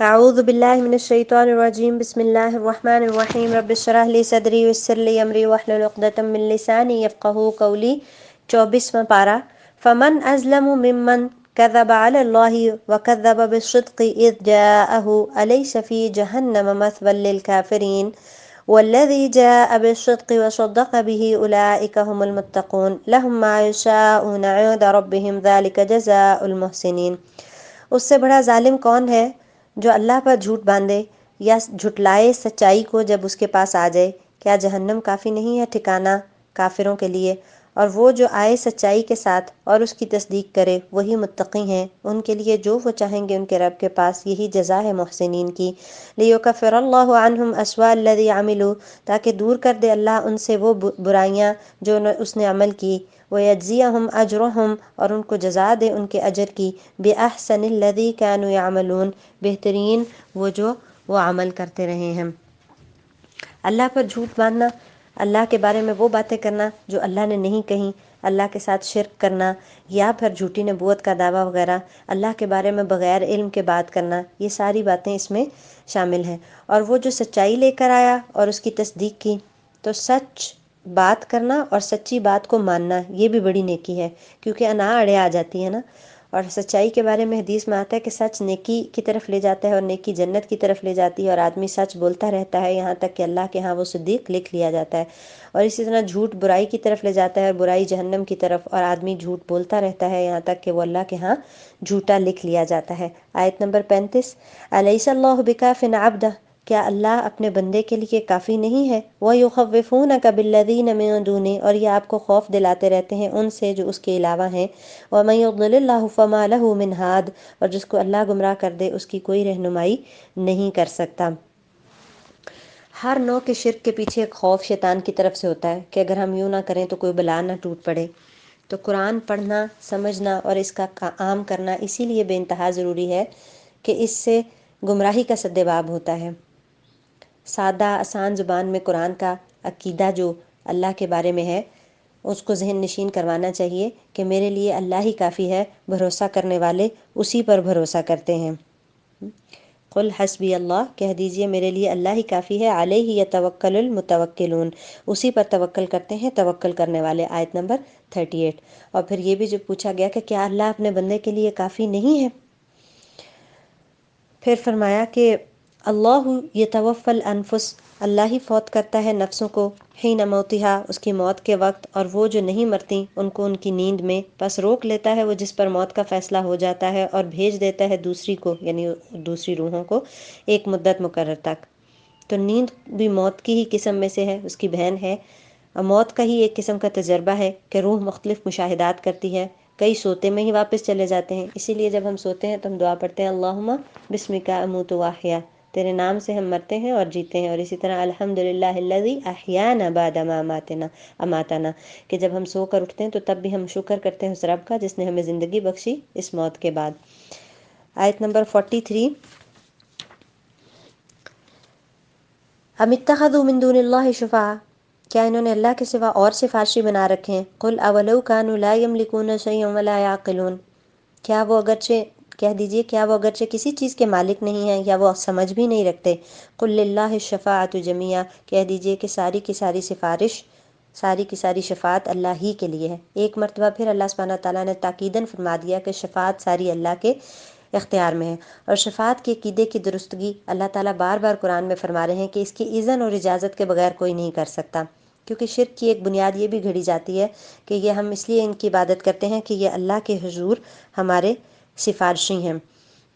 اعوذ باللہ من الشیطان الرجیم بسم اللہ الرحمن الرحیم رب اشرح لی صدری ویسر لی امری واحلل عقدۃ من لسانی یفقہوا قولی 24واں پارہ فمن اظلم ممن کذب علی اللہ وکذب بالصدق اذ جاءہ الیس فی جہنم مثوی للکافرین والذی جاء بالصدق وصدق به اولئک هم المتقون لهم ما یشاءون عند ربهم ذلک جزاء المحسنین۔ اس سے بڑا ظالم کون ہے جو اللہ پر جھوٹ باندھے یا جھٹلائے سچائی کو جب اس کے پاس آ جائے؟ کیا جہنم کافی نہیں ہے ٹھکانہ کافروں کے لیے؟ اور وہ جو آئے سچائی کے ساتھ اور اس کی تصدیق کرے وہی متقی ہیں، ان کے لیے جو وہ چاہیں گے ان کے رب کے پاس یہی جزا ہے محسنین کی۔ لیکفر اللہ عنہم اسوأ الذی عملوا، تاکہ دور کر دے اللہ ان سے وہ برائیاں جو اس نے عمل کی، وَيَجْزِيَهُمْ أَجْرَهُمْ، اور ان کو جزا دے ان کے اجر کی، بِأَحْسَنِ الَّذِي كَانُوا يَعْمَلُونَ، بہترین وہ جو وہ عمل کرتے رہے ہیں۔ اللہ پر جھوٹ باندھنا، اللہ کے بارے میں وہ باتیں کرنا جو اللہ نے نہیں کہیں، اللہ کے ساتھ شرک کرنا یا پھر جھوٹی نبوت کا دعویٰ وغیرہ، اللہ کے بارے میں بغیر علم کے بات کرنا، یہ ساری باتیں اس میں شامل ہیں۔ اور وہ جو سچائی لے کر آیا اور اس کی تصدیق کی، تو سچ بات کرنا اور سچی بات کو ماننا یہ بھی بڑی نیکی ہے، کیونکہ انا اڑے آ جاتی ہے نا۔ اور سچائی کے بارے میں حدیث میں آتا ہے کہ سچ نیکی کی طرف لے جاتا ہے اور نیکی جنت کی طرف لے جاتی ہے، اور آدمی سچ بولتا رہتا ہے یہاں تک کہ اللہ کے ہاں وہ صدیق لکھ لیا جاتا ہے۔ اور اسی طرح جھوٹ برائی کی طرف لے جاتا ہے اور برائی جہنم کی طرف، اور آدمی جھوٹ بولتا رہتا ہے یہاں تک کہ وہ اللہ کے ہاں جھوٹا لکھ لیا جاتا ہے۔ آیت نمبر 35، الیس اللہ بکاف عبدہ، کیا اللہ اپنے بندے کے لیے کافی نہیں ہے؟ وَيُخَوِّفُونَكَ بِالَّذِينَ مِن دُونِهِ، اور یہ آپ کو خوف دلاتے رہتے ہیں ان سے جو اس کے علاوہ ہیں۔ وَمَن يُضْلِلِ اللَّهُ فَمَا لَهُ مِنْ هَادٍ، اور جس کو اللہ گمراہ کر دے اس کی کوئی رہنمائی نہیں کر سکتا۔ ہر نوع کے شرک کے پیچھے ایک خوف شیطان کی طرف سے ہوتا ہے کہ اگر ہم یوں نہ کریں تو کوئی بلا نہ ٹوٹ پڑے۔ تو قرآن پڑھنا، سمجھنا اور اس کا عام کرنا اسی لیے بے انتہا ضروری ہے کہ اس سے گمراہی کا سدباب ہوتا ہے۔ سادہ آسان زبان میں قرآن کا عقیدہ جو اللہ کے بارے میں ہے اس کو ذہن نشین کروانا چاہیے کہ میرے لیے اللہ ہی کافی ہے، بھروسہ کرنے والے اسی پر بھروسہ کرتے ہیں۔ قل حسبی اللہ، کہہ دیجئے میرے لیے اللہ ہی کافی ہے، علیہ یتوکل المتوکلون، اسی پر توکل کرتے ہیں توکل کرنے والے۔ آیت نمبر 38۔ اور پھر یہ بھی جو پوچھا گیا کہ کیا اللہ اپنے بندے کے لیے کافی نہیں ہے؟ پھر فرمایا کہ اللہ یتوفی الانفس، اللہ ہی فوت کرتا ہے نفسوں کو، حین موتہا، اس کی موت کے وقت، اور وہ جو نہیں مرتی ان کو ان کی نیند میں، پس روک لیتا ہے وہ جس پر موت کا فیصلہ ہو جاتا ہے، اور بھیج دیتا ہے دوسری کو، یعنی دوسری روحوں کو، ایک مدت مقرر تک۔ تو نیند بھی موت کی ہی قسم میں سے ہے، اس کی بہن ہے، اور موت کا ہی ایک قسم کا تجربہ ہے کہ روح مختلف مشاہدات کرتی ہے، کئی سوتے میں ہی واپس چلے جاتے ہیں۔ اسی لیے جب ہم سوتے ہیں تو ہم دعا پڑھتے ہیں اللہم بسمک اموت واحیا، تیرے نام سے ہم مرتے ہیں اور جیتے ہیں۔ اور اسی طرح الحمدللہ الذی احیانا بعد ما اماتنا، کہ جب ہم سو کر اٹھتے ہیں تو تب بھی ہم شکر کرتے ہیں اس رب کا جس نے ہمیں زندگی بخشی اس موت کے بعد۔ آیت نمبر 43، ام اتخذوا من دون اللہ شفعاء، کیا انہوں نے اللہ کے سوا اور سفارشی بنا رکھے ہیں؟ قل اولو کانوا لا یملکون شیئا ولا یعقلون، کیا وہ اگرچہ، کہہ دیجئے کیا وہ اگرچہ کسی چیز کے مالک نہیں ہیں یا وہ سمجھ بھی نہیں رکھتے؟ قل للہ الشفاعۃ جمیعا، کہہ دیجئے کہ ساری کی ساری سفارش، ساری کی ساری شفاعت اللہ ہی کے لیے ہے۔ ایک مرتبہ پھر اللہ سبحانہ تعالیٰ نے تاکیداً فرما دیا کہ شفاعت ساری اللہ کے اختیار میں ہے۔ اور شفاعت کے عقیدے کی درستگی اللہ تعالیٰ بار بار قرآن میں فرما رہے ہیں کہ اس کی اذن اور اجازت کے بغیر کوئی نہیں کر سکتا، کیونکہ شرک کی ایک بنیاد یہ بھی گھڑی جاتی ہے کہ یہ ہم اس لیے ان کی عبادت کرتے ہیں کہ یہ اللہ کے حضور ہمارے سفارشی ہیں۔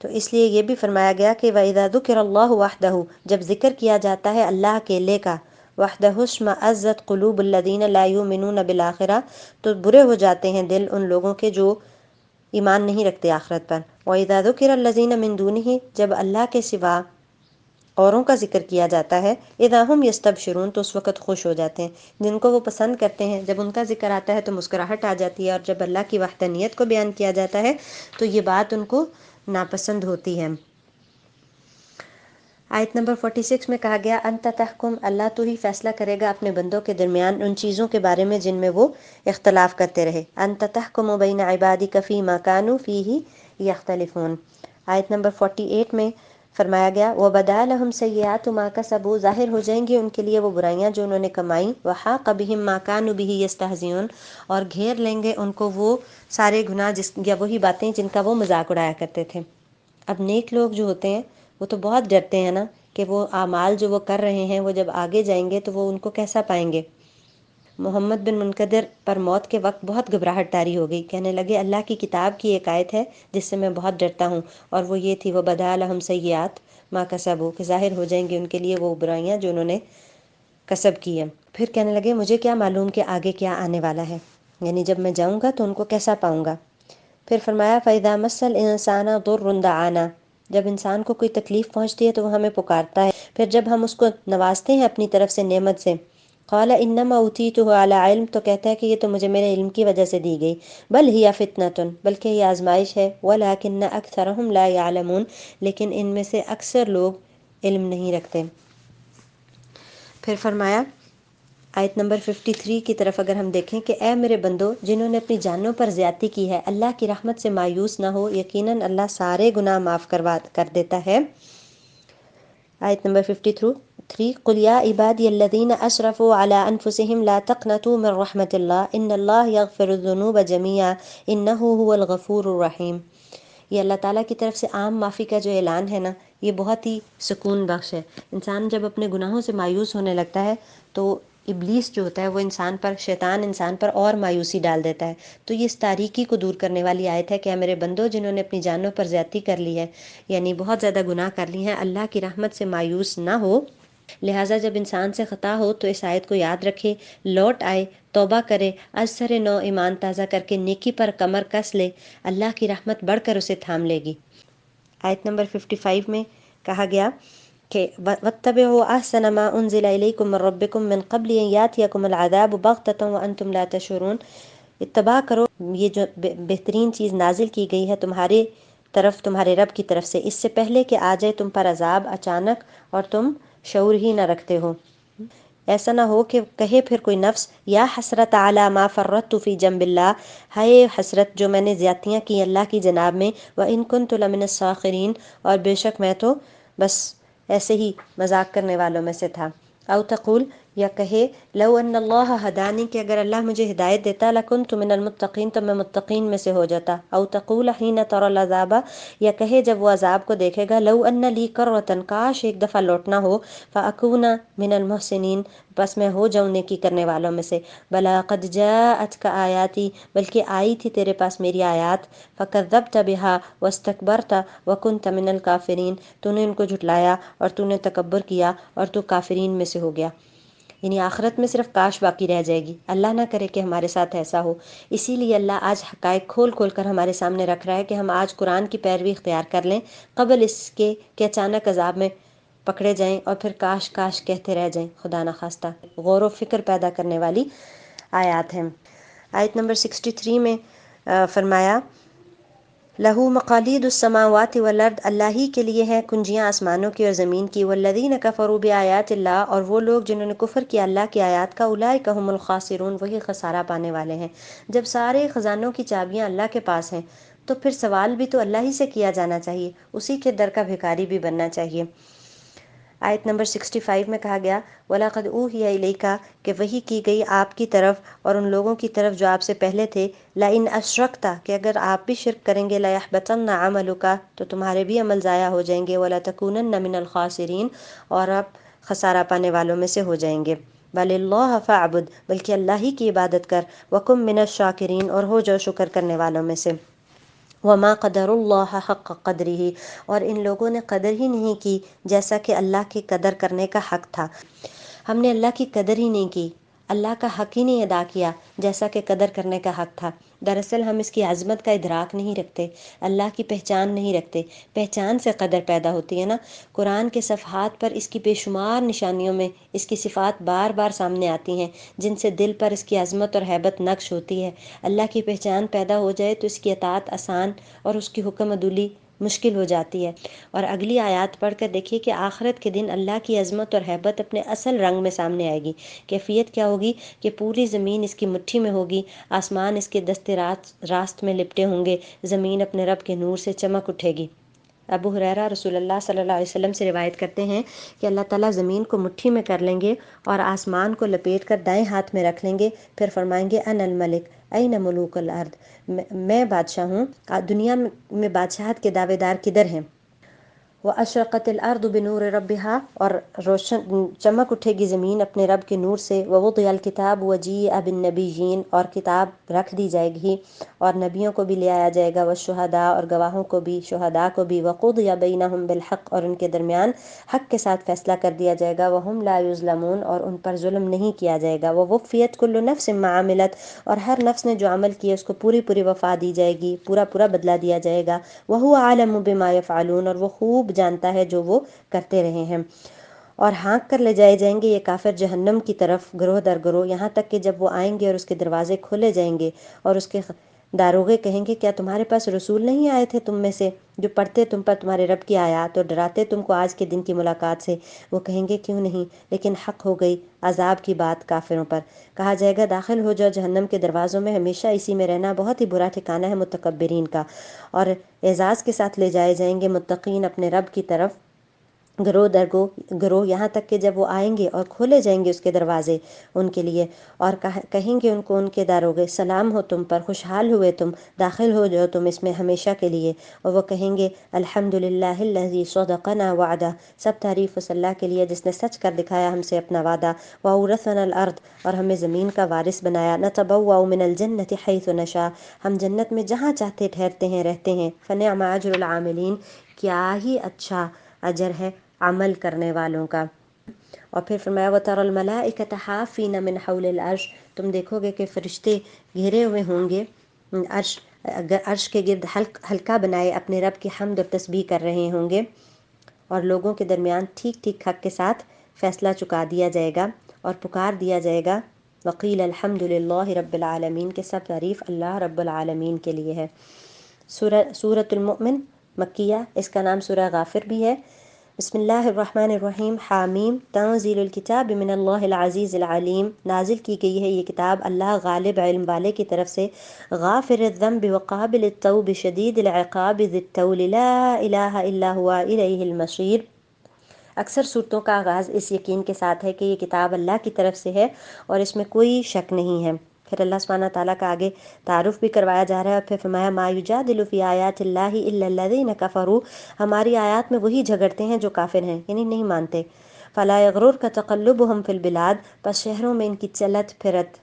تو اس لیے یہ بھی فرمایا گیا کہ وَإِذَا ذُكِرَ اللَّهُ وَحْدَهُ، جب ذکر کیا جاتا ہے اللہ اکیلے کا، وَحْدَهُ اشْمَأَزَّتْ قُلُوبُ الَّذِينَ لَا يُؤْمِنُونَ بِالْآخِرَةِ، تو برے ہو جاتے ہیں دل ان لوگوں کے جو ایمان نہیں رکھتے آخرت پر۔ وَإِذَا ذُكِرَ الَّذِينَ مِن دُونِهِ، جب اللہ کے سوا اوروں کا ذکر کیا جاتا ہے، اذا ہم یستبشرون، تو اس وقت خوش ہو جاتے ہیں، جن کو وہ پسند کرتے ہیں جب ان کا ذکر آتا ہے تو مسکراہٹ آ جاتی ہے، اور جب اللہ کی وحدانیت کو بیان کیا جاتا ہے تو یہ بات ان کو ناپسند ہوتی ہے۔ آیت نمبر 46 میں کہا گیا انت تحکم، اللہ تو ہی فیصلہ کرے گا اپنے بندوں کے درمیان ان چیزوں کے بارے میں جن میں وہ اختلاف کرتے رہے۔ انت تحکم بین عبادک فیما کانوا فیہ یختلفون۔ آیت نمبر 48 میں فرمایا گیا وَبَدَا لَهُمْ سَيِّئَاتُ مَا كَسَبُوا، ظاہر ہو جائیں گی ان کے لیے وہ برائیاں جو انہوں نے کمائیں، وَحَاقَ بِهِم مَا كَانُوا بِهِ يَسْتَهْزِئُونَ، اور گھیر لیں گے ان کو وہ سارے گناہ یا وہی باتیں جن کا وہ مذاق اڑایا کرتے تھے۔ اب نیک لوگ جو ہوتے ہیں وہ تو بہت ڈرتے ہیں نا کہ وہ اعمال جو وہ کر رہے ہیں وہ جب آگے جائیں گے تو وہ ان کو کیسا پائیں گے۔ محمد بن منقدر پر موت کے وقت بہت گھبراہٹ طاری ہو گئی، کہنے لگے اللہ کی کتاب کی ایک آیت ہے جس سے میں بہت ڈرتا ہوں، اور وہ یہ تھی وَبَدَا لَهُمْ سَيِّئَاتُ مَا كَسَبُوا، کہ ظاہر ہو جائیں گے ان کے لیے وہ برائیاں جو انہوں نے کسب کی ہیں۔ پھر کہنے لگے مجھے کیا معلوم کہ آگے کیا آنے والا ہے، یعنی جب میں جاؤں گا تو ان کو کیسا پاؤں گا۔ پھر فرمایا فَإِذَا مَسَّ الْإِنسَانَ ضُرٌّ دَعَانَا، جب انسان کو کوئی تکلیف پہنچتی ہے تو وہ ہمیں پکارتا ہے، پھر جب ہم اس کو نوازتے ہیں اپنی طرف سے نعمت سے، قال انما اوتیتہ علی علم، تو کہتا ہے کہ یہ تو مجھے میرے علم کی وجہ سے دی گئی، بل ہی فتنۃ، بلکہ یہ آزمائش ہے، ولکن اکثرهم لا يعلمون، لیکن ان میں سے اکثر لوگ علم نہیں رکھتے۔ پھر فرمایا آیت نمبر 53 کی طرف اگر ہم دیکھیں کہ اے میرے بندو جنہوں نے اپنی جانوں پر زیادتی کی ہے، اللہ کی رحمت سے مایوس نہ ہو، یقیناً اللہ سارے گناہ معاف کر دیتا ہے۔ آیت نمبر 53 قل یا عبادی الذین اسرفوا علی انفسهم لا تقنطوا من رحمت اللہ ان اللہ یغفر الذنوب جمیعا انہ هو الغفور الرحیم۔ یہ اللہ تعالیٰ کی طرف سے عام معافی کا جو اعلان ہے نا، یہ بہت ہی سکون بخش ہے۔ انسان جب اپنے گناہوں سے مایوس ہونے لگتا ہے تو ابلیس جو ہوتا ہے وہ شیطان انسان پر اور مایوسی ڈال دیتا ہے۔ تو یہ اس تاریکی کو دور کرنے والی آیت ہے کہ اے میرے بندو جنہوں نے اپنی جانوں پر زیادتی کر لی ہے، یعنی بہت زیادہ گناہ کر لی ہیں، اللہ کی رحمت سے مایوس نہ ہو۔ لہٰذا جب انسان سے خطا ہو تو اس آیت کو یاد رکھے، لوٹ آئے، توبہ کرے، از سر نو ایمان تازہ کر کے نیکی پر کمر کس لے، اللہ کی رحمت بڑھ کر اسے تھام لے گی۔ آیت نمبر 55 میں کہا گیا کہ وَاتَّبِعُوا أَحْسَنَ مَا أُنزِلَ إِلَيْكُم مِّن رَّبِّكُم مِّن قَبْلِ أَن يَأْتِيَكُمُ الْعَذَابُ بَغْتَةً وَأَنتُمْ لَا تَشْعُرُونَ، اتباع کرو یہ جو بہترین چیز نازل کی گئی ہے تمہارے رب کی طرف سے، اس سے پہلے کہ آ جائے تم پر عذاب اچانک اور تم شعور ہی نہ رکھتے ہو۔ ایسا نہ ہو کہ کہے پھر کوئی نفس یا حسرت علی ما فرطت فی جنب اللہ، ہائے حسرت جو میں نے زیادتیاں کی اللہ کی جناب میں، وَإِن كُنتُ لَمِنَ السَّاخِرِينَ، اور بے شک میں تو بس ایسے ہی مذاق کرنے والوں میں سے تھا۔ او تقول، یا کہے لو ان اللہ ہدانی، کہ اگر اللہ مجھے ہدایت دیتا، لکنت من المتقین، تو میں متقین میں سے ہو جاتا۔ او تقول حین تری العذاب، یا کہے جب وہ عذاب کو دیکھے گا، لو ان لی کرۃ، کاش ایک دفعہ لوٹنا ہو، فاکون من المحسنین، بس میں ہو جاؤں نیکی کرنے والوں میں سے۔ بلا قد جاءتک آیاتی، بلکہ آئی تھی تیرے پاس میری آیات، فکذبت بها واستکبرت وکنت من الکافرین، تو نے ان کو جھٹلایا اور تو نے تکبر کیا اور تو کافرین میں سے ہو گیا۔ یعنی آخرت میں صرف کاش باقی رہ جائے گی، اللہ نہ کرے کہ ہمارے ساتھ ایسا ہو۔ اسی لیے اللہ آج حقائق کھول کھول کر ہمارے سامنے رکھ رہا ہے کہ ہم آج قرآن کی پیروی اختیار کر لیں، قبل اس کے کہ اچانک عذاب میں پکڑے جائیں اور پھر کاش کاش کہتے رہ جائیں، خدا نخواستہ۔ غور و فکر پیدا کرنے والی آیات ہیں۔ آیت نمبر 63 میں فرمایا لہو مقالید السماوات والارض، اللہ ہی کے لیے ہیں کنجیاں آسمانوں کی اور زمین کی، والذین کفروا بآیات اللہ، اور وہ لوگ جنہوں نے کفر کیا اللہ کی آیات کا، اولئک هم الخاسرون، وہی خسارہ پانے والے ہیں۔ جب سارے خزانوں کی چابیاں اللہ کے پاس ہیں تو پھر سوال بھی تو اللہ ہی سے کیا جانا چاہیے، اسی کے در کا بھکاری بھی بننا چاہیے۔ آیت نمبر 65 میں کہا گیا وَلَقَدْ أُوحِيَ إِلَيْكَ، کہ وحی کی گئی آپ کی طرف اور ان لوگوں کی طرف جو آپ سے پہلے تھے، لَإِنْ أَشْرَكْتَ، کہ اگر آپ بھی شرک کریں گے، لَيَحْبَطَنَّ عَمَلُكَ، تو تمہارے بھی عمل ضائع ہو جائیں گے، وَلَتَكُونَنَّ مِنَ الْخَاسِرِينَ، اور آپ خسارہ پانے والوں میں سے ہو جائیں گے۔ بَلِ اللَّهَ فَاعْبُدْ، بلکہ اللہ ہی کی عبادت کر، وَكُن مِنَ الشَّاكِرِينَ، اور ہو جاؤ شکر کرنے والوں میں سے۔ وما قدر اللہ حق قدرہ، اور ان لوگوں نے قدر ہی نہیں کی جیسا کہ اللہ کی قدر کرنے کا حق تھا۔ ہم نے اللہ کی قدر ہی نہیں کی، اللہ کا حق ہی نہیں ادا کیا جیسا کہ قدر کرنے کا حق تھا۔ دراصل ہم اس کی عظمت کا ادراک نہیں رکھتے، اللہ کی پہچان نہیں رکھتے۔ پہچان سے قدر پیدا ہوتی ہے نا۔ قرآن کے صفحات پر اس کی بے شمار نشانیوں میں اس کی صفات بار بار سامنے آتی ہیں، جن سے دل پر اس کی عظمت اور ہیبت نقش ہوتی ہے۔ اللہ کی پہچان پیدا ہو جائے تو اس کی اطاعت آسان اور اس کی حکم عدولی مشکل ہو جاتی ہے۔ اور اگلی آیات پڑھ کر دیکھیے کہ آخرت کے دن اللہ کی عظمت اور ہیبت اپنے اصل رنگ میں سامنے آئے گی۔ کیفیت کیا ہوگی کہ پوری زمین اس کی مٹھی میں ہوگی، آسمان اس کے دست راست میں لپٹے ہوں گے، زمین اپنے رب کے نور سے چمک اٹھے گی۔ ابو ہریرہ رسول اللہ صلی اللہ علیہ وسلم سے روایت کرتے ہیں کہ اللہ تعالیٰ زمین کو مٹھی میں کر لیں گے اور آسمان کو لپیٹ کر دائیں ہاتھ میں رکھ لیں گے، پھر فرمائیں گے ان الملک این ملوک الارض، میں بادشاہ ہوں، دنیا میں بادشاہت کے دعوے دار کدھر ہیں؟ وَأَشْرَقَتِ الْأَرْضُ بِنُورِ رَبِّهَا، اور روشن چمک اٹھے گی زمین اپنے رب کے نور سے، وَوُضِعَ الْكِتَابُ وَجِيءَ بِالنَّبِيِّينَ، اور کتاب رکھ دی جائے گی اور نبیوں کو بھی لے آیا جائے گا، وَالشُّهَدَاء، اور گواہوں کو بھی، شہداء کو بھی، وَقُضِيَ بَيْنَهُم بِالْحَقِّ، اور ان کے درمیان حق کے ساتھ فیصلہ کر دیا جائے گا، وَهُمْ لَا يُظْلَمُونَ، اور ان پر ظلم نہیں کیا جائے گا، وَوُفِّيَتْ كُلُّ نَفْسٍ مَّا عَمِلَتْ، اور ہر نفس نے جو عمل کیا اس کو پوری پوری وفا دی جائے گی، پورا پورا بدلہ دیا جائے گا، وَهُوَ أَعْلَمُ بِمَا يَفْعَلُونَ، اور وہ خوب جانتا ہے جو وہ کرتے رہے ہیں۔ اور ہانک کر لے جائے جائیں گے یہ کافر جہنم کی طرف گروہ در گروہ، یہاں تک کہ جب وہ آئیں گے اور اس کے دروازے کھولے جائیں گے اور اس کے داروغے کہیں گے کیا تمہارے پاس رسول نہیں آئے تھے تم میں سے جو پڑھتے تم پر تمہارے رب کی آیات اور ڈراتے تم کو آج کے دن کی ملاقات سے؟ وہ کہیں گے کیوں نہیں، لیکن حق ہو گئی عذاب کی بات کافروں پر۔ کہا جائے گا داخل ہو جاؤ جہنم کے دروازوں میں، ہمیشہ اسی میں رہنا بہت ہی برا ٹھکانہ ہے متکبرین کا۔ اور اعزاز کے ساتھ لے جائے جائیں گے متقین اپنے رب کی طرف گروہ در گروہ، یہاں تک کہ جب وہ آئیں گے اور کھولے جائیں گے اس کے دروازے ان کے لیے، اور کہیں گے ان کو ان کے داروغے سلام ہو تم پر، خوشحال ہوئے تم، داخل ہو جاؤ تم اس میں ہمیشہ کے لیے۔ اور وہ کہیں گے الحمدللہ الذی صدقنا وعدہ، سب تعریف اس اللہ کے لیے جس نے سچ کر دکھایا ہم سے اپنا وعدہ، وَأَوْرَثَنَا الْأَرْضَ، اور ہمیں زمین کا وارث بنایا، نَتَبَوَّأُ مِنَ الْجَنَّةِ حَيْثُ نَشَاءُ، ہم جنت میں جہاں چاہتے ٹھہرتے ہیں رہتے ہیں، فَنِعْمَ أَجْرُ الْعَامِلِينَ، کیا ہی اچھا اجر ہے عمل کرنے والوں کا۔ اور پھر فرمایا وَتَرَى الْمَلَائِكَةَ حَافِّينَ مِنْ حَوْلِ الْعَرْشِ، تم دیکھو گے کہ فرشتے گھیرے ہوئے ہوں گے عرش کے گرد، حلقہ بنائے اپنے رب کی حمد اور تسبیح کر رہے ہوں گے، اور لوگوں کے درمیان ٹھیک ٹھیک حق کے ساتھ فیصلہ چکا دیا جائے گا اور پکار دیا جائے گا وقیل الحمد للہ رب العالمین، کے سب تعریف اللہ رب العالمین کے لیے ہے۔ سورۃ المؤمن مکیہ، اس کا نام سورہ غافر بھی ہے۔ بسم اللہ الرحمن الرحیم، حامیم، تنزیل الکتاب من اللہ العزیز العلیم، نازل کی گئی ہے یہ کتاب اللہ غالب علم والے کی طرف سے، غافر الذنب وقابل التوب شدید العقاب ذی الطول لا الہ الا هو الیہ المصیر۔ اکثر صورتوں کا آغاز اس یقین کے ساتھ ہے کہ یہ کتاب اللہ کی طرف سے ہے اور اس میں کوئی شک نہیں ہے۔ پھر اللہ سبحانہ تعالیٰ کا آگے تعارف بھی کروایا جا رہا ہے، اور پھر فرمایا ما یجادل فی آیات اللہ الا الذین کفروا، ہماری آیات میں وہی جھگڑتے ہیں جو کافر ہیں، یعنی نہیں مانتے۔ فلا یغررک تقلبهم فی البلاد، پس شہروں میں ان کی چلت پھرت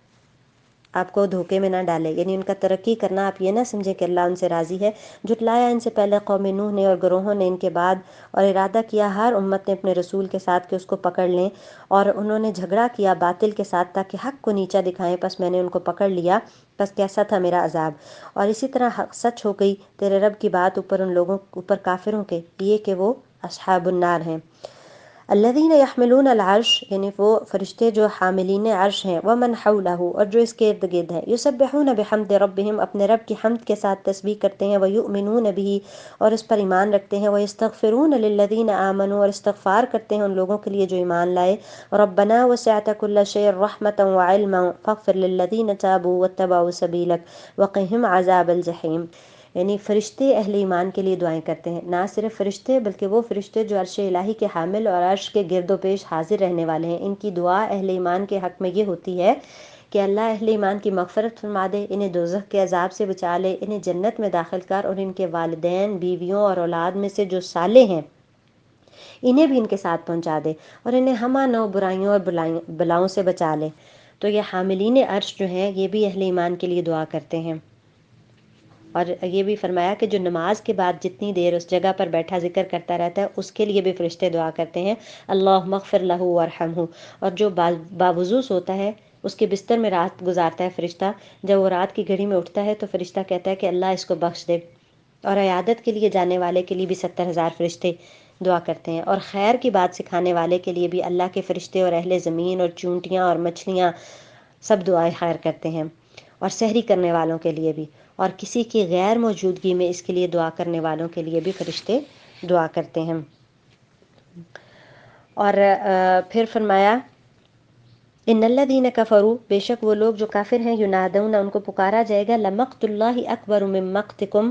آپ کو دھوکے میں نہ ڈالے، یعنی ان کا ترقی کرنا آپ یہ نہ سمجھیں کہ اللہ ان سے راضی ہے۔ جھٹلایا ان سے پہلے قوم نوح نے اور گروہوں نے ان کے بعد، اور ارادہ کیا ہر امت نے اپنے رسول کے ساتھ کہ اس کو پکڑ لیں، اور انہوں نے جھگڑا کیا باطل کے ساتھ تاکہ حق کو نیچا دکھائیں، پس میں نے ان کو پکڑ لیا، پس کیسا تھا میرا عذاب۔ اور اسی طرح حق سچ ہو گئی تیرے رب کی بات اوپر ان لوگوں اوپر کافروں کے، یہ کہ وہ اصحاب النار ہیں۔ الذین یحملون العرش، یعنی وہ فرشتے جو حاملین عرش ہیں، ومن حولہ، اور جو اس کے ارد گرد ہیں، یسبحون بحمد ربہم، اپنے رب کی حمد کے ساتھ تسبیح کرتے ہیں، ویؤمنون بہ، اور اس پر ایمان رکھتے ہیں، ویستغفرون للذین آمنوا، اور استغفار کرتے ہیں ان لوگوں کے لیے جو ایمان لائے، ربنا وسعت کل شیء رحمۃ وعلما فاغفر للذین تابوا واتبعوا سبیلک وقہم عذاب الجحیم۔ یعنی فرشتے اہل ایمان کے لیے دعائیں کرتے ہیں، نہ صرف فرشتے بلکہ وہ فرشتے جو عرش الہی کے حامل اور عرش کے گرد و پیش حاضر رہنے والے ہیں، ان کی دعا اہل ایمان کے حق میں یہ ہوتی ہے کہ اللہ اہل ایمان کی مغفرت فرما دے، انہیں دوزخ کے عذاب سے بچا لے، انہیں جنت میں داخل کر، اور ان کے والدین، بیویوں اور اولاد میں سے جو صالح ہیں انہیں بھی ان کے ساتھ پہنچا دے، اور انہیں ہمہ نوع برائیوں اور بلاؤں سے بچا لے۔ تو یہ حاملین عرش جو ہیں یہ بھی اہل ایمان کے لیے دعا کرتے ہیں۔ اور یہ بھی فرمایا کہ جو نماز کے بعد جتنی دیر اس جگہ پر بیٹھا ذکر کرتا رہتا ہے اس کے لیے بھی فرشتے دعا کرتے ہیں اللہم اغفر لہ وارحمہ۔ اور جو باوضو سوتا ہے اس کے بستر میں رات گزارتا ہے فرشتہ، جب وہ رات کی گھڑی میں اٹھتا ہے تو فرشتہ کہتا ہے کہ اللہ اس کو بخش دے۔ اور عیادت کے لیے جانے والے کے لیے بھی 70,000 فرشتے دعا کرتے ہیں، اور خیر کی بات سکھانے والے کے لیے بھی اللہ کے فرشتے اور اہل زمین اور چونٹیاں اور مچھلیاں سب دعائیں خیر کرتے ہیں، اور سحری کرنے والوں کے لیے بھی، اور کسی کی غیر موجودگی میں اس کے لیے دعا کرنے والوں کے لیے بھی فرشتے دعا کرتے ہیں۔ اور پھر فرمایا ان الذین کفروا، بے شک وہ لوگ جو کافر ہیں، ینادون، ان کو پکارا جائے گا، لمقت اللہ اکبر من مقتکم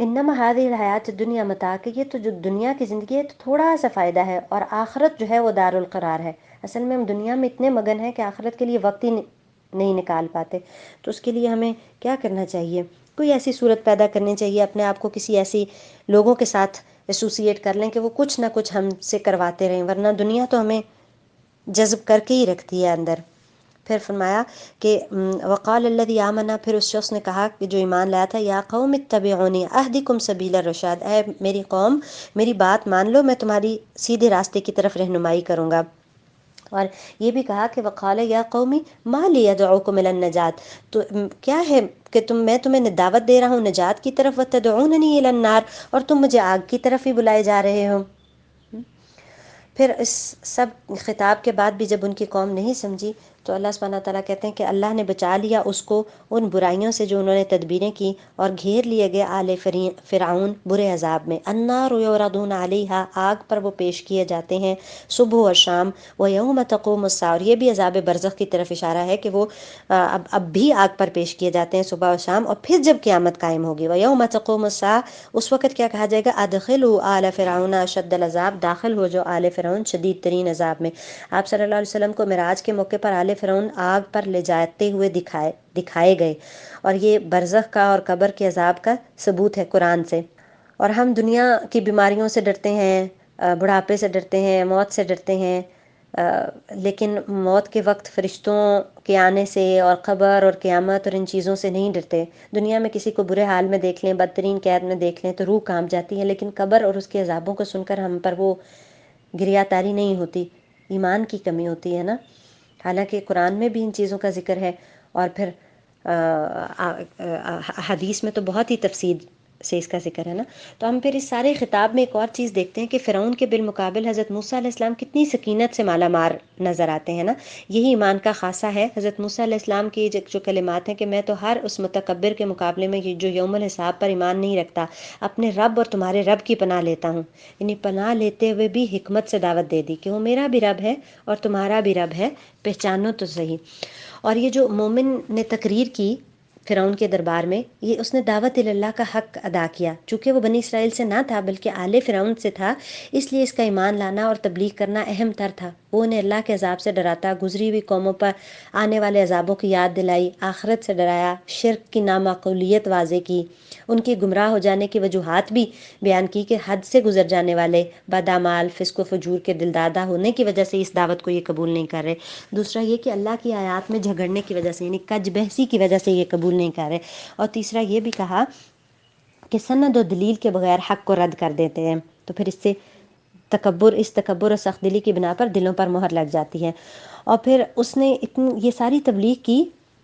انما هذه الحیات الدنیا متاع، کہ یہ تو جو دنیا کی زندگی ہے تو تھوڑا سا فائدہ ہے، اور آخرت جو ہے وہ دار القرار ہے۔ اصل میں ہم دنیا میں اتنے مگن ہیں کہ آخرت کے لیے وقت ہی نہیں نکال پاتے۔ تو اس کے لیے ہمیں کیا کرنا چاہیے؟ کوئی ایسی صورت پیدا کرنی چاہیے، اپنے آپ کو کسی ایسی لوگوں کے ساتھ ایسوسیٹ کر لیں کہ وہ کچھ نہ کچھ ہم سے کرواتے رہیں، ورنہ دنیا تو ہمیں جذب کر کے ہی رکھتی ہے اندر۔ پھر فرمایا کہ وقال الذی آمن، پھر اس شخص نے کہا کہ جو ایمان لایا تھا، یا قوم اتبعونی اہدکم سبیل الرشاد، اے میری قوم میری بات مان لو، میں تمہاری سیدھے راستے کی طرف رہنمائی کروں گا۔ اور یہ بھی کہا کہ وقال یا قومی ما لی ادعوکم الی النجات، تو کیا ہے کہ میں تمہیں دعوت دے رہا ہوں نجات کی طرف، وتدعوننی الی النار، اور تم مجھے آگ کی طرف ہی بلائے جا رہے ہو۔ پھر اس سب خطاب کے بعد بھی جب ان کی قوم نہیں سمجھی تو اللہ سبحانہ تعالیٰ کہتے ہیں کہ اللہ نے بچا لیا اس کو ان برائیوں سے جو انہوں نے تدبیریں کی، اور گھیر لیے گئے آل فرعون برے عذاب میں۔ النار یعرضون علیہا، آگ پر وہ پیش کیے جاتے ہیں صبح و شام، ویوم تقوم الساعہ، اور یہ بھی عذاب برزخ کی طرف اشارہ ہے کہ وہ اب بھی آگ پر پیش کیے جاتے ہیں صبح و شام، اور پھر جب قیامت قائم ہوگی ویوم تقوم الساعہ، اس وقت کیا کہا جائے گا؟ ادخلوا آل فرعون اشد العذاب، داخل ہو جو آل فرعون شدید ترین عذاب میں۔ آپ صلی اللہ علیہ وسلم کو معراج کے موقع پر آل فرعون آگ پر لے جاتے ہوئے دکھائے گئے، اور یہ برزخ کا اور قبر کے عذاب کا ثبوت ہے قرآن سے۔ اور ہم دنیا کی بیماریوں سے ڈرتے ہیں، بڑھاپے سے ڈرتے ہیں، موت سے ڈرتے ہیں، لیکن موت کے وقت فرشتوں کے آنے سے اور قبر اور قیامت اور ان چیزوں سے نہیں ڈرتے۔ دنیا میں کسی کو برے حال میں دیکھ لیں، بدترین قید میں دیکھ لیں تو روح کانپ جاتی ہے، لیکن قبر اور اس کے عذابوں کو سن کر ہم پر وہ گریہ تاری نہیں ہوتی، ایمان کی کمی ہوتی ہے نا۔ حالانکہ قرآن میں بھی ان چیزوں کا ذکر ہے، اور پھر حدیث میں تو بہت ہی تفصیل سے اس کا ذکر ہے نا۔ تو ہم پھر اس سارے خطاب میں ایک اور چیز دیکھتے ہیں کہ فرعون کے بالمقابل حضرت موسیٰ علیہ السلام کتنی سکینت سے مالا مال نظر آتے ہیں نا۔ یہی ایمان کا خاصہ ہے۔ حضرت موسیٰ علیہ السلام کی جو کلمات ہیں کہ میں تو ہر اس متکبر کے مقابلے میں جو یوم الحساب پر ایمان نہیں رکھتا، اپنے رب اور تمہارے رب کی پناہ لیتا ہوں، یعنی پناہ لیتے ہوئے بھی حکمت سے دعوت دے دی کہ وہ میرا بھی رب ہے اور تمہارا بھی رب ہے، پہچانو تو صحیح۔ اور یہ جو مومن نے تقریر کی فرعون کے دربار میں، یہ اس نے دعوت اللہ کا حق ادا کیا، چونکہ وہ بنی اسرائیل سے نہ تھا بلکہ آل فرعون سے تھا، اس لیے اس کا ایمان لانا اور تبلیغ کرنا اہم تر تھا۔ وہ انہیں اللہ کے عذاب سے ڈراتا، گزری ہوئی قوموں پر آنے والے عذابوں کی یاد دلائی، آخرت سے ڈرایا، شرک کی نامعقولیت واضح کی، ان کی گمراہ ہو جانے کی وجوہات بھی بیان کی کہ حد سے گزر جانے والے بدعمال، فسق و فجور کے دلدادہ ہونے کی وجہ سے اس دعوت کو یہ قبول نہیں کر رہے۔ دوسرا یہ کہ اللہ کی آیات میں جھگڑنے کی وجہ سے، یعنی کج بحثی کی وجہ سے یہ قبول نہیں کر رہے۔ اور تیسرا یہ بھی کہا کہ سند و دلیل کے بغیر حق کو رد کر دیتے ہیں، تو پھر اس سے اس تکبر اور سخت دلی کی بنا پر دلوں پر مہر لگ جاتی ہے۔ اور پھر اس نے یہ ساری تبلیغ کی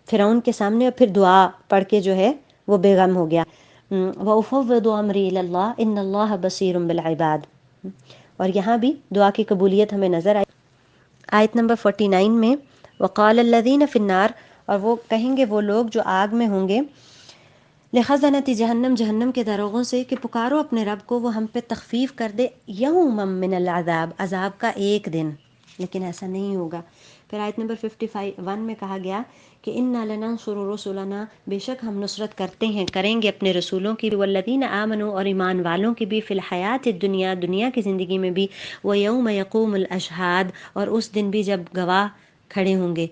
فرعون کے سامنے، اور پھر دعا پڑھ کے جو ہے وہ بے غم ہو گیا۔ وَأُفَوِّضُ أَمْرِي إِلَى اللَّهِ إِنَّ اللَّهَ بَصِيرٌ بِالْعِبَادِ، اور یہاں بھی دعا کی قبولیت ہمیں نظر آئی۔ آیت نمبر 49 میں وَقَالَ الَّذِينَ فِي النَّارِ، اور وہ کہیں گے وہ لوگ جو آگ میں ہوں گے، لِخَزَنَةِ جہنم، جہنم کے داروغوں سے، کہ پکارو اپنے رب کو وہ ہم پہ تخفیف کر دے، یوما من العذاب، عذاب کا ایک دن، لیکن ایسا نہیں ہوگا۔ پھر آیت نمبر 51 میں کہا گیا کہ اِنَّا لَنَنصُرُ رُسُلَنَا، بے شک ہم نصرت کریں گے اپنے رسولوں کی، وَالَّذِينَ آمَنُوا، اور ایمان والوں کی بھی، فِي الْحَيَاةِ الدُّنْيَا، دنیا کی زندگی میں بھی، وَيَوْمَ يَقُومُ الْأَشْهَادُ، اور اس دن بھی جب گواہ کھڑے ہوں گے،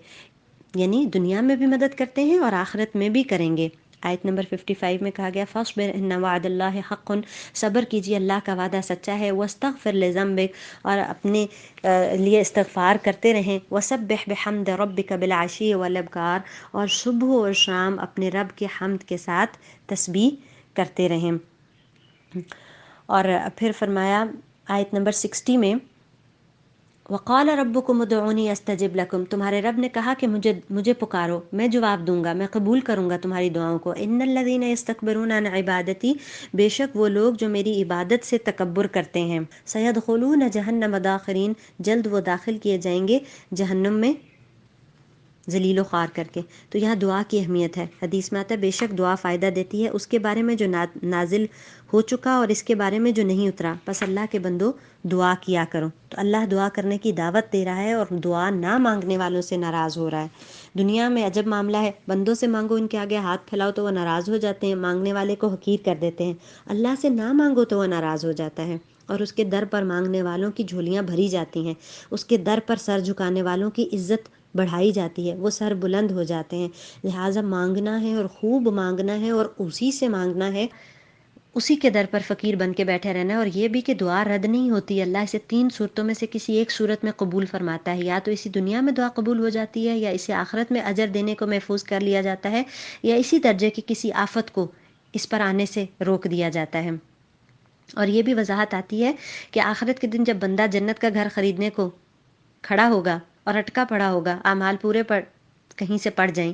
یعنی دنیا میں بھی مدد کرتے ہیں اور آخرت میں بھی کریں گے۔ آیت نمبر 55 میں کہا گیا فَاصْبِرْ إِنَّ وَعْدَ اللَّهِ حَقٌّ، صبر کیجیے اللہ کا وعدہ سچا ہے، وَاسْتَغْفِرْ لِذَنبِكَ، اور اپنے لیے استغفار کرتے رہیں، وَسَبِّحْ بِحَمْدِ رَبِّكَ بِالْعَشِيِّ وَالْإِبْكَارِ، اور صبح اور شام اپنے رب کے حمد کے ساتھ تسبیح کرتے رہیں۔ اور پھر فرمایا آیت نمبر 60 میں وَقَالَ رَبُّكُمُ ادْعُونِي أَسْتَجِبْ لَكُمْ، تمہارے رب نے کہا کہ مجھے پکارو، میں جواب دوں گا، میں قبول کروں گا تمہاری دعاؤں کو۔ إِنَّ الَّذِينَ يَسْتَكْبِرُونَ عَنْ عِبَادَتِي، بے شک وہ لوگ جو میری عبادت سے تکبر کرتے ہیں، سَيَدْخُلُونَ جَهَنَّمَ دَاخِرِينَ، جلد وہ داخل کیے جائیں گے جہنم میں ذلیل و خوار کر کے۔ تو یہاں دعا کی اہمیت ہے، حدیث میں آتا ہے بے شک دعا فائدہ دیتی ہے، اس کے بارے میں جو نازل ہو چکا اور اس کے بارے میں جو نہیں اترا، بس اللہ کے بندو دعا کیا کرو۔ تو اللہ دعا کرنے کی دعوت دے رہا ہے اور دعا نہ مانگنے والوں سے ناراض ہو رہا ہے۔ دنیا میں عجب معاملہ ہے، بندوں سے مانگو، ان کے آگے ہاتھ پھیلاؤ تو وہ ناراض ہو جاتے ہیں، مانگنے والے کو حقیر کر دیتے ہیں۔ اللہ سے نہ مانگو تو وہ ناراض ہو جاتا ہے، اور اس کے در پر مانگنے والوں کی جھولیاں بھری جاتی ہیں، اس کے در پر سر جھکانے والوں کی عزت بڑھائی جاتی ہے، وہ سر بلند ہو جاتے ہیں۔ لہٰذا مانگنا ہے اور خوب مانگنا ہے اور اسی سے مانگنا ہے، اسی کے در پر فقیر بن کے بیٹھے رہنا ہے۔ اور یہ بھی کہ دعا رد نہیں ہوتی، اللہ اسے 3 صورتوں میں سے کسی ایک صورت میں قبول فرماتا ہے، یا تو اسی دنیا میں دعا قبول ہو جاتی ہے، یا اسے آخرت میں اجر دینے کو محفوظ کر لیا جاتا ہے، یا اسی درجے کی کسی آفت کو اس پر آنے سے روک دیا جاتا ہے۔ اور یہ بھی وضاحت آتی ہے کہ آخرت کے دن جب بندہ جنت کا گھر خریدنے کو کھڑا ہوگا اور اٹکا پڑا ہوگا، اعمال پورے کہیں سے پڑ جائیں،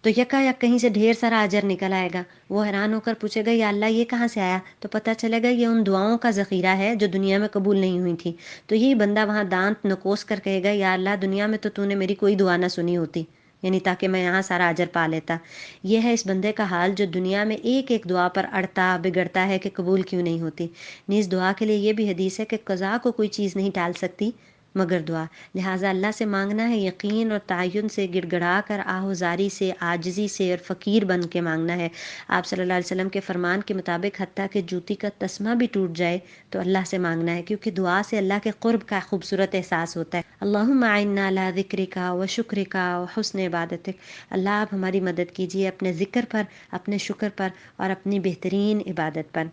تو یکا یک کہیں سے ڈھیر سارا اجر نکل آئے گا۔ وہ حیران ہو کر پوچھے گا یا اللہ یہ کہاں سے آیا؟ تو پتہ چلے گا یہ ان دعاؤں کا ذخیرہ ہے جو دنیا میں قبول نہیں ہوئی تھی۔ تو یہی بندہ وہاں دانت نکوس کر کہے گا یا اللہ دنیا میں تو نے میری کوئی دعا نہ سنی ہوتی، یعنی تاکہ میں یہاں سارا اجر پا لیتا۔ یہ ہے اس بندے کا حال جو دنیا میں ایک ایک دعا پر اڑتا بگڑتا ہے کہ قبول کیوں نہیں ہوتی۔ نیز دعا کے لیے یہ بھی حدیث ہے کہ قضا کو کوئی چیز نہیں ٹال سکتی مگر دعا۔ لہٰذا اللہ سے مانگنا ہے یقین اور تعین سے، گڑ گڑا کر، آہوزاری سے، عاجزی سے اور فقیر بن کے مانگنا ہے۔ آپ صلی اللہ علیہ وسلم کے فرمان کے مطابق حتیٰ کہ جوتی کا تسمہ بھی ٹوٹ جائے تو اللہ سے مانگنا ہے، کیونکہ دعا سے اللہ کے قرب کا خوبصورت احساس ہوتا ہے۔ اللہم اعنا علی ذکرک و شکرک و حسن عبادتک۔ اللہ آپ ہماری مدد کیجیے اپنے ذکر پر، اپنے شکر پر اور اپنی بہترین عبادت پر۔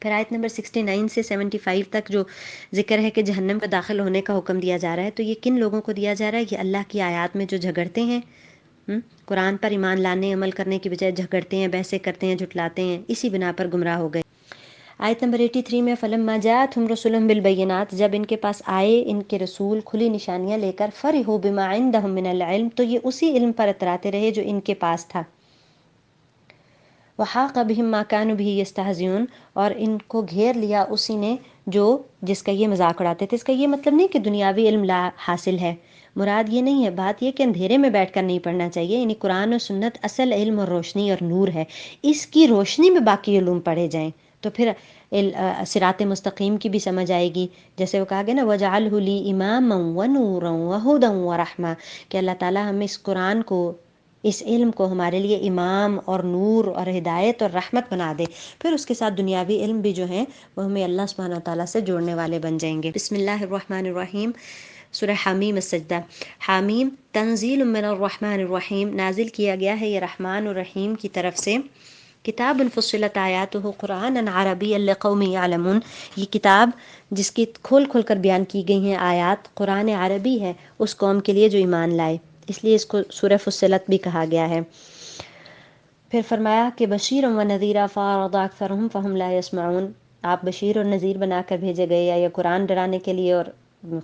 پھر آیت نمبر 69 سے 75 تک جو ذکر ہے کہ جہنم میں داخل ہونے کا حکم دیا جا رہا ہے، تو یہ کن لوگوں کو دیا جا رہا ہے؟ یہ اللہ کی آیات میں جو جھگڑتے ہیں، قرآن پر ایمان لانے عمل کرنے کی بجائے جھگڑتے ہیں، بحثیں کرتے ہیں، جھٹلاتے ہیں، اسی بنا پر گمراہ ہو گئے۔ آیت نمبر 83 میں فَلَمَّا جَاءَتْهُمْ رُسُلُهُم بِالْبَيِّنَاتِ، جب ان کے پاس آئے ان کے رسول کھلی نشانیاں لے کر، فَرِحُوا بِمَا عِندَهُم مِّنَ الْعِلْمِ، تو یہ اسی علم پر اتراتے رہے جو ان کے پاس تھا۔ وَحَاقَ بِهِم مَّا كَانُوا بِهِ يَسْتَهْزِئُونَ، اور ان کو گھیر لیا اسی نے جس کا یہ مذاق اڑاتے تھے۔ اس کا یہ مطلب نہیں کہ دنیاوی علم لا حاصل ہے، مراد یہ نہیں ہے، بات یہ کہ اندھیرے میں بیٹھ کر نہیں پڑھنا چاہیے، یعنی قرآن و سنت اصل علم اور روشنی اور نور ہے، اس کی روشنی میں باقی علوم پڑھے جائیں تو پھر صراط مستقیم کی بھی سمجھ آئے گی۔ جیسے وہ کہا گیا نا وَجَعَلْهُ لِي إِمَامًا وَنُورًا وَهُدًى وَرَحْمَةً، کہ اللہ تعالیٰ ہم اس قرآن کو، اس علم کو ہمارے لیے امام اور نور اور ہدایت اور رحمت بنا دے۔ پھر اس کے ساتھ دنیاوی علم بھی جو ہیں وہ ہمیں اللہ سبحانہ تعالیٰ سے جوڑنے والے بن جائیں گے۔ بسم اللہ الرحمن الرحیم۔ سورہ حامیم السجدہ۔ حامیم تنزیل من الرحمن الرحیم، نازل کیا گیا ہے یہ رحمان الرحیم کی طرف سے۔ کتاب فصلت آیاتہ قرآنا عربیا لقوم یعلمون، یہ کتاب جس کی کھول کھول کر بیان کی گئی ہیں آیات، قرآن عربی ہے اس قوم کے لیے جو ایمان لائے، اس لیے اس کو سورہ فصلت بھی کہا گیا ہے۔ پھر فرمایا کہ بشیر و نذیرا فاعرض اکثرهم فهم لا يسمعون، آپ بشیر اور نذیر بنا کر بھیجے گئے، یا یہ قرآن ڈرانے کے لیے اور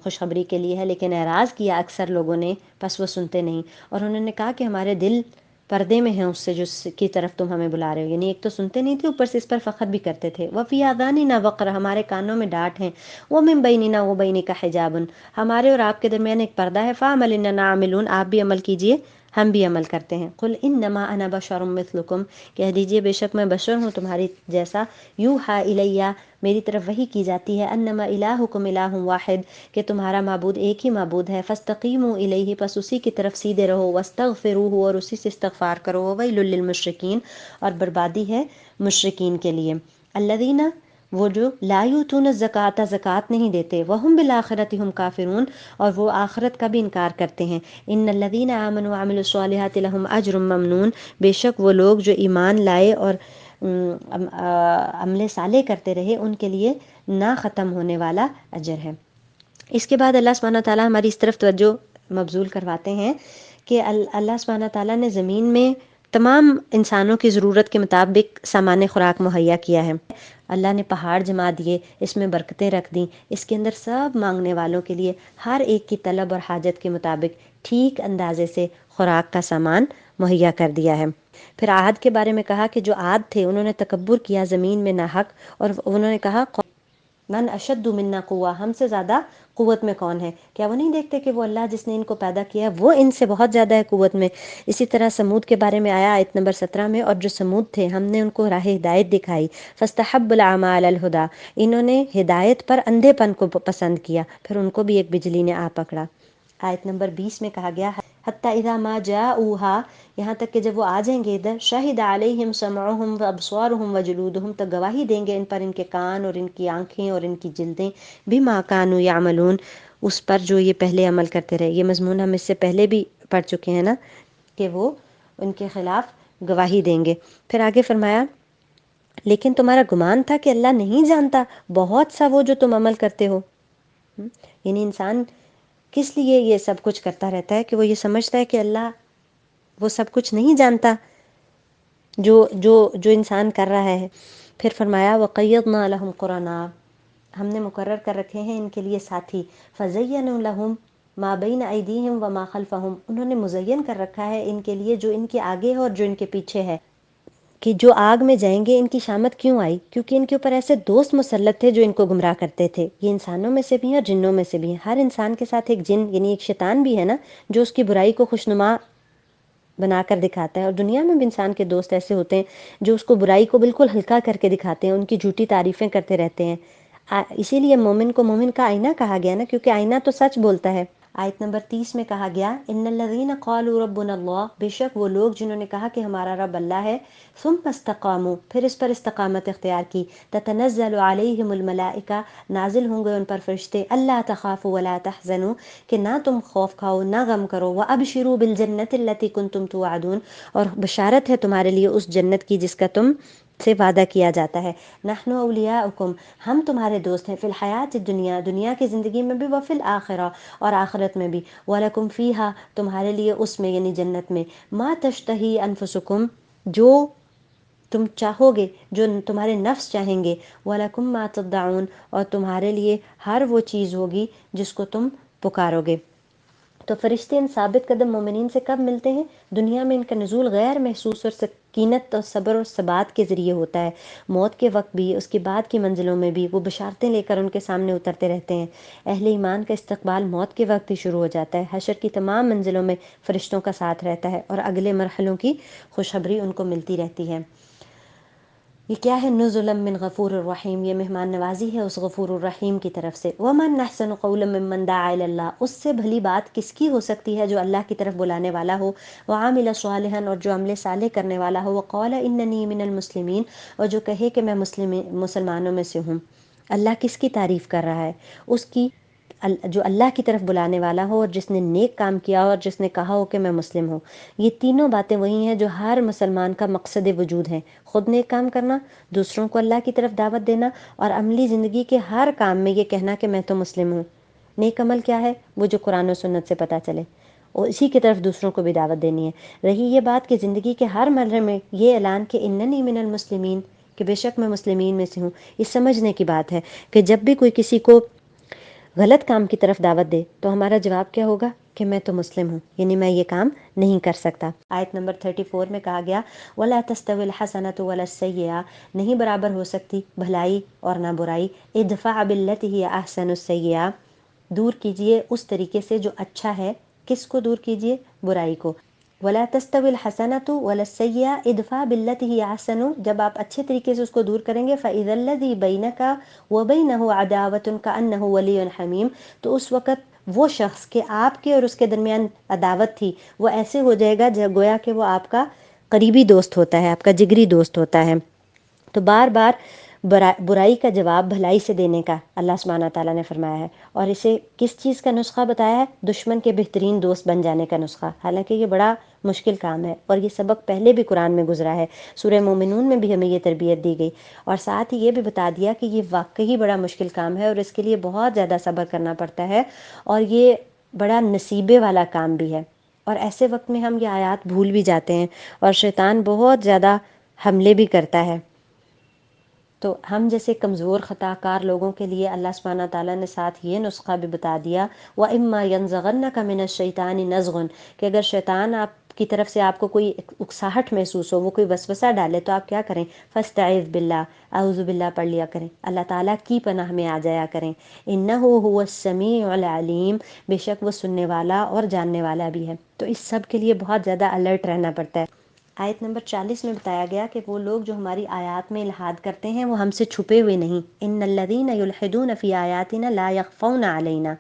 خوشخبری کے لیے ہے، لیکن اعراض کیا اکثر لوگوں نے، پس وہ سنتے نہیں۔ اور انہوں نے کہا کہ ہمارے دل پردے میں ہیں اس سے جس کی طرف تم ہمیں بلا رہے ہو، یعنی ایک تو سنتے نہیں تھے، اوپر سے اس پر فخر بھی کرتے تھے۔ وفی آذاننا وقر، ہمارے کانوں میں ڈانٹ ہیں۔ ومن بیننا وبینک حجاب، ہمارے اور آپ کے درمیان ایک پردہ ہے۔ فاعمل اننا عاملون، آپ بھی عمل کیجئے ہم بھی عمل کرتے ہیں۔ قل انما انا بشر مثلکم، کہہ دیجئے بے شک میں بشر ہوں تمہاری جیسا۔ یوحی الیہ، میری طرف وحی کی جاتی ہے، انما الہکم الہ واحد، کہ تمہارا معبود ایک ہی معبود ہے۔ فاستقیموا الیہ، پس اسی کی طرف سیدھے رہو۔ واستغفروہ، اور اسی سے استغفار کرو۔ وویل للمشرکین، اور بربادی ہے مشرکین کے لیے۔ الذین، وہ جو لا یؤتون الزکوٰۃ، زکوٰۃ نہیں دیتے، وہم بالآخرۃ ہم کافرون، اور وہ آخرت کا بھی انکار کرتے ہیں۔ ان الذین آمنوا وعملوا الصالحات لہم اجر ممنون، بے شک وہ لوگ جو ایمان لائے اور عمل صالح کرتے رہے ان کے لیے نہ ختم ہونے والا اجر ہے۔ اس کے بعد اللہ سبحانہ تعالیٰ ہماری اس طرف توجہ مبذول کرواتے ہیں کہ اللہ سبحانہ تعالیٰ نے زمین میں تمام انسانوں کی ضرورت کے مطابق سامان خوراک مہیا کیا ہے۔ اللہ نے پہاڑ جما دیے، اس میں برکتیں رکھ دیں، اس کے اندر سب مانگنے والوں کے لیے ہر ایک کی طلب اور حاجت کے مطابق ٹھیک اندازے سے خوراک کا سامان مہیا کر دیا ہے۔ پھر عاد کے بارے میں کہا کہ جو عاد تھے انہوں نے تکبر کیا زمین میں ناحق، اور انہوں نے کہا من اشد منا قوہ، ہم سے زیادہ قوت میں کون ہے؟ کیا وہ نہیں دیکھتے کہ وہ اللہ جس نے ان کو پیدا کیا وہ ان سے بہت زیادہ ہے قوت میں؟ اسی طرح سمود کے بارے میں آیا آیت نمبر 17 میں، اور جو سمود تھے ہم نے ان کو راہ ہدایت دکھائی، فاستحب العمی علی الہدی، انہوں نے ہدایت پر اندھے پن کو پسند کیا، پھر ان کو بھی ایک بجلی نے آ پکڑا۔ آیت نمبر 20 میں کہا گیا حتی اذا ما جاؤوها، یہاں تک کہ جب وہ آ جائیں گے ادھر، شہد علیہم سمعہم وابصارہم وجلودہم، تو گواہی دیں گے ان پر ان کے کان اور ان کی آنکھیں اور ان کی جلدیں، بما کانوا یعملون، اس پر جو یہ پہلے عمل کرتے رہے۔ یہ مضمون ہم اس سے پہلے بھی پڑھ چکے ہیں نا، کہ وہ ان کے خلاف گواہی دیں گے۔ پھر آگے فرمایا لیکن تمہارا گمان تھا کہ اللہ نہیں جانتا بہت سا وہ جو تم عمل کرتے ہو۔ یعنی انسان کس لیے یہ سب کچھ کرتا رہتا ہے؟ کہ وہ یہ سمجھتا ہے کہ اللہ وہ سب کچھ نہیں جانتا جو جو جو انسان کر رہا ہے۔ پھر فرمایا وَقَيَّضْنَا لَهُمْ قُرَنَاءَ، ہم نے مقرر کر رکھے ہیں ان کے لیے ساتھی، فَزَيَّنُوا لَهُمْ مَا بَيْنَ أَيْدِيهِمْ وَمَا خَلْفَهُمْ، انہوں نے مزین کر رکھا ہے ان کے لیے جو ان کے آگے ہے اور جو ان کے پیچھے ہے، کہ جو آگ میں جائیں گے ان کی شامت کیوں آئی؟ کیونکہ ان کے اوپر ایسے دوست مسلط تھے جو ان کو گمراہ کرتے تھے۔ یہ انسانوں میں سے بھی ہیں اور جنوں میں سے بھی ہیں، ہر انسان کے ساتھ ایک جن یعنی ایک شیطان بھی ہے نا، جو اس کی برائی کو خوشنما بنا کر دکھاتا ہے، اور دنیا میں بھی انسان کے دوست ایسے ہوتے ہیں جو اس کو برائی کو بالکل ہلکا کر کے دکھاتے ہیں، ان کی جھوٹی تعریفیں کرتے رہتے ہیں۔ اسی لیے مومن کو مومن کا آئینہ کہا گیا نا، کیونکہ آئینہ تو سچ بولتا ہے۔ آیت نمبر 30 میں کہا گیا ان الذین قالوا ربنا اللہ، بے شک وہ لوگ جنہوں نے کہا کہ ہمارا رب اللہ ہے، ثم استقاموا، پھر اس پر استقامت اختیار کی، تتنزل علیہم الملائکہ، نازل ہوں گے ان پر فرشتے، اللہ تخافوا ولا تحزنوا، کہ نہ تم خوف کھاؤ نہ غم کرو، وابشروا بالجنۃ التی کنتم توعدون، اور بشارت ہے تمہارے لیے اس جنت کی جس کا تم سے وعدہ کیا جاتا ہے۔ نحن اولیاؤکم، ہم تمہارے دوست ہیں، فی الحیات الدنیا، دنیا کی زندگی میں بھی، وفی الآخرہ، اور آخرت میں بھی، وَلَكُمْ فِيهَا، تمہارے لیے اس میں یعنی جنت میں، مَا تَشْتَهِي أَنفُسُكُمْ، جو تم چاہو گے، جو تمہارے نفس چاہیں گے، وَلَكُمْ مَا تَدَّعُونَ، اور تمہارے لیے ہر وہ چیز ہوگی جس کو تم پکارو گے۔ تو فرشتے ان ثابت قدم مومنین سے کب ملتے ہیں؟ دنیا میں ان کا نزول غیر محسوس اور سکینت اور صبر اور ثبات کے ذریعے ہوتا ہے، موت کے وقت بھی، اس کے بعد کی منزلوں میں بھی وہ بشارتیں لے کر ان کے سامنے اترتے رہتے ہیں۔ اہل ایمان کا استقبال موت کے وقت ہی شروع ہو جاتا ہے، حشر کی تمام منزلوں میں فرشتوں کا ساتھ رہتا ہے، اور اگلے مرحلوں کی خوشخبری ان کو ملتی رہتی ہے۔ یہ کیا ہے؟ نزلا من غفور الرحیم، یہ مہمان نوازی ہے اس غفور الرحیم کی طرف سے۔ ومن احسن قولا ممن دعا الی اللہ، اس سے بھلی بات کس کی ہو سکتی ہے جو اللہ کی طرف بلانے والا ہو، وعامل صالحا، اور جو عمل صالح کرنے والا ہو، وقال اننی من المسلمین، اور جو کہے کہ میں مسلمانوں میں سے ہوں۔ اللہ کس کی تعریف کر رہا ہے؟ اس کی جو اللہ کی طرف بلانے والا ہو، اور جس نے نیک کام کیا ہو، اور جس نے کہا ہو کہ میں مسلم ہوں۔ یہ تینوں باتیں وہی ہیں جو ہر مسلمان کا مقصد وجود ہیں، خود نیک کام کرنا، دوسروں کو اللہ کی طرف دعوت دینا، اور عملی زندگی کے ہر کام میں یہ کہنا کہ میں تو مسلم ہوں۔ نیک عمل کیا ہے؟ وہ جو قرآن و سنت سے پتہ چلے، اور اسی کی طرف دوسروں کو بھی دعوت دینی ہے۔ رہی یہ بات کہ زندگی کے ہر مرحلے میں یہ اعلان کہ اننی من المسلمین، کہ بے شک میں مسلمین میں سے ہوں، یہ سمجھنے کی بات ہے کہ جب بھی کوئی کسی کو غلط کام کی طرف دعوت دے تو ہمارا جواب کیا ہوگا؟ کہ میں تو مسلم ہوں، یعنی میں یہ کام نہیں کر سکتا۔ آیت نمبر 34 میں کہا گیا وَلَا تَسْتَوِي الْحَسَنَةُ وَلَا السَّيِّئَةُ، نہیں برابر ہو سکتی بھلائی اور نہ برائی۔ ادفع بالتي هي احسن السیئہ، دور کیجئے اس طریقے سے جو اچھا ہے۔ کس کو دور کیجئے؟ برائی کو۔ وَلَا تَسْتَوِي الْحَسَنَةُ وَلَا السَّيِّئَةُ ادْفَعْ بِالَّتِي هِيَ أَحْسَنُ، جب آپ اچھے طریقے سے اس کو دور کریں گے، فَإِذَا الَّذِي بَيْنَكَ وَبَيْنَهُ عَدَاوَةٌ كَأَنَّهُ وَلِيٌّ حَمِيمٌ، تو اس وقت وہ شخص کہ آپ کے اور اس کے درمیان عداوت تھی، وہ ایسے ہو جائے گا جب گویا کہ وہ آپ کا قریبی دوست ہوتا ہے، آپ کا جگری دوست ہوتا ہے۔ تو بار بار برائی کا جواب بھلائی سے دینے کا اللہ سبحانہ تعالیٰ نے فرمایا ہے، اور اسے کس چیز کا نسخہ بتایا ہے؟ دشمن کے بہترین دوست بن جانے کا نسخہ۔ حالانکہ یہ بڑا مشکل کام ہے، اور یہ سبق پہلے بھی قرآن میں گزرا ہے، سورہ مومنون میں بھی ہمیں یہ تربیت دی گئی، اور ساتھ ہی یہ بھی بتا دیا کہ یہ واقعی بڑا مشکل کام ہے، اور اس کے لیے بہت زیادہ صبر کرنا پڑتا ہے، اور یہ بڑا نصیبے والا کام بھی ہے۔ اور ایسے وقت میں ہم یہ آیات بھول بھی جاتے ہیں، اور شیطان بہت زیادہ حملے بھی کرتا ہے۔ تو ہم جیسے کمزور خطا کار لوگوں کے لیے اللہ سبحانہ تعالیٰ نے ساتھ یہ نسخہ بھی بتا دیا وَإِمَّا يَنزَغَنَّكَ مِنَ الشَّيْطَانِ نَزْغٌ، کہ اگر شیطان آپ کی طرف سے آپ کو کوئی اکساہٹ محسوس ہو، وہ کوئی وسوسہ ڈالے، تو آپ کیا کریں؟ فَاسْتَعِذْ بِاللَّهِ، اعوذ باللہ پڑھ لیا کریں، اللہ تعالیٰ کی پناہ میں آ جایا کریں۔ إِنَّهُ هُوَ السَّمِيعُ الْعَلِيمُ، بے شک وہ سننے والا اور جاننے والا بھی ہے۔ تو اس سب کے لیے بہت زیادہ الرٹ رہنا پڑتا ہے۔ آیت نمبر 40 میں بتایا گیا کہ وہ لوگ جو ہماری آیات میں الحاد کرتے ہیں وہ ہم سے چھپے ہوئے نہیں۔ ان الذین یلحدون فی آیاتنا لا یخفون علینا،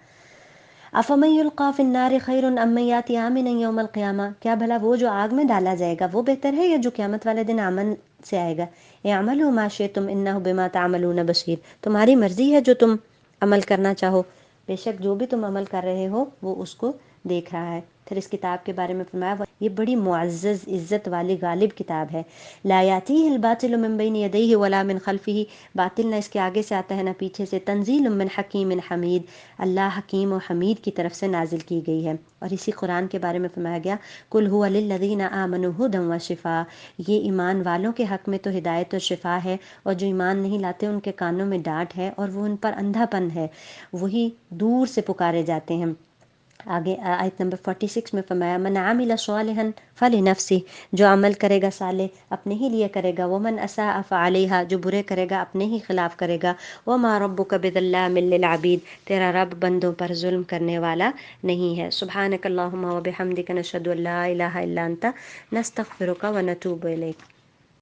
افمن یلقی فی النار خیر ام من یاتی آمنا یوم القیامہ، کیا بھلا وہ جو آگ میں ڈالا جائے گا وہ بہتر ہے یا جو قیامت والے دن امن سے آئے گا؟ اعملوا ما شئتم انہ بما تعملون بصیر، تمہاری مرضی ہے جو تم عمل کرنا چاہو، بے شک جو بھی تم عمل کر رہے ہو وہ اس کو دیکھ رہا ہے۔ پھر اس کتاب کے بارے میں فرمایا یہ بڑی معزز عزت والی غالب کتاب ہے، لا یاتیہ الباطل من بین یدیہ ولا من خلفہ، باطل نہ اس کے آگے سے آتا ہے نہ پیچھے سے، تنزیل من حکیم حمید، اللہ حکیم و حمید کی طرف سے نازل کی گئی ہے۔ اور اسی قرآن کے بارے میں فرمایا گیا قل ھو للذین آمنوا ھدی وشفاء، یہ ایمان والوں کے حق میں تو ہدایت اور شفا ہے، اور جو ایمان نہیں لاتے ان کے کانوں میں ڈانٹ ہے اور وہ ان پر اندھا پن ہے، وہی دور سے پکارے جاتے ہیں۔ آگے آیت نمبر 46 میں فرمایا من عمل صالحا فلنفسہ، جو عمل کرے گا صالح اپنے ہی لیے کرے گا، ومن اساء فعلیہا، جو برے کرے گا اپنے ہی خلاف کرے گا، وما ربک بظلام للعبید، تیرا رب بندوں پر ظلم کرنے والا نہیں ہے۔ سبحانک اللہم وبحمدک، نشہد ان لا الہ الا انت، نستغفرک ونتوب الیک۔